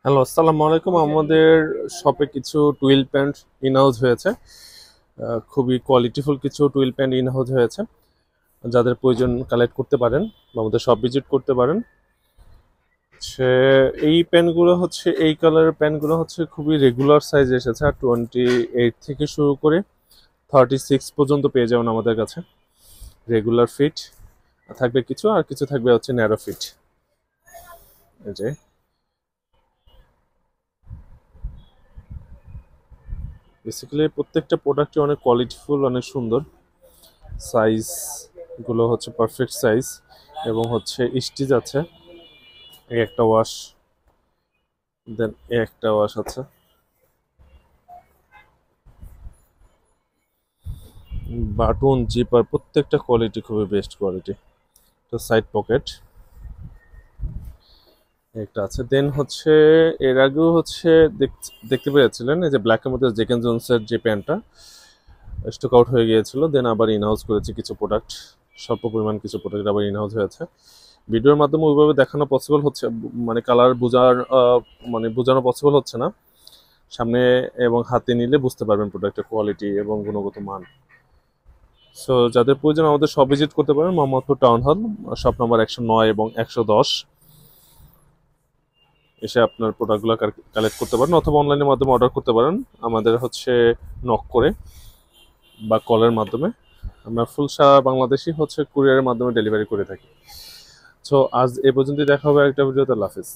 Hello, আসসালামু আলাইকুম। আমাদের শপে কিছু টুইল প্যান্ট ইন হাউস হয়েছে। খুবই কোয়ালিটিফুল কিছু টুইল প্যান্ট ইন হাউস হয়েছে। যাদের প্রয়োজন কালেক্ট করতে পারেন বা আমাদের শপ ভিজিট করতে পারেন। সে এই প্যান্টগুলো হচ্ছে এই কালারের প্যান্টগুলো হচ্ছে খুবই রেগুলার সাইজ এসেছে, আর 28 থেকে শুরু করে 36 পর্যন্ত পেয়ে যাবেন আমাদের কাছে। রেগুলার ফিট থাকবে কিছু, আর কিছু থাকবে হচ্ছে ন্যারো ফিট। এই যে বেসিক্যালি প্রত্যেকটা প্রোডাক্টই অনেক কোয়ালিটিফুল, অনেক সুন্দর। সাইজ গুলো হচ্ছে পারফেক্ট সাইজ, এবং হচ্ছে স্টিচ আছে। এই একটা ওয়াশ, দেন এই একটা ওয়াশ আছে। বাটন জিপার প্রত্যেকটা কোয়ালিটি খুবই বেস্ট কোয়ালিটি। তো সাইড পকেট একটা আছে। দেন হচ্ছে এর আগেও হচ্ছে দেখতে পেয়েছিলেন এই যে ব্ল্যাকের মধ্যে জেকেন জোনসের যে প্যান্টটা স্টক আউট হয়ে গিয়েছিল, দেন আবার ইনহাউস করেছে কিছু প্রোডাক্ট। স্বল্প পরিমাণ কিছু প্রোডাক্ট আবার ইনহাউস হয়েছে। ভিডিওর মাধ্যমে ওইভাবে দেখানো পসিবল হচ্ছে, মানে কালার বোঝার মানে বোঝানো পসিবল হচ্ছে না। সামনে এবং হাতে নিলে বুঝতে পারবেন প্রোডাক্টের কোয়ালিটি এবং গুণগত মান। সো যাদের প্রয়োজন আমাদের শপ ভিজিট করতে পারেন, Mohammadpur town hall, shop number 109 এবং 110। এসে আপনার প্রোডাক্টগুলো কালেক্ট করতে পারেন, অথবা অনলাইনের মাধ্যমে অর্ডার করতে পারেন আমাদের হচ্ছে নক করে বা কলের মাধ্যমে। আমরা ফুল সারা বাংলাদেশই হচ্ছে কুরিয়ারের মাধ্যমে ডেলিভারি করে থাকি। সো আজ এ পর্যন্তই, দেখা হবে একটা ভিডিওতে। আল্লাহ হাফিজ।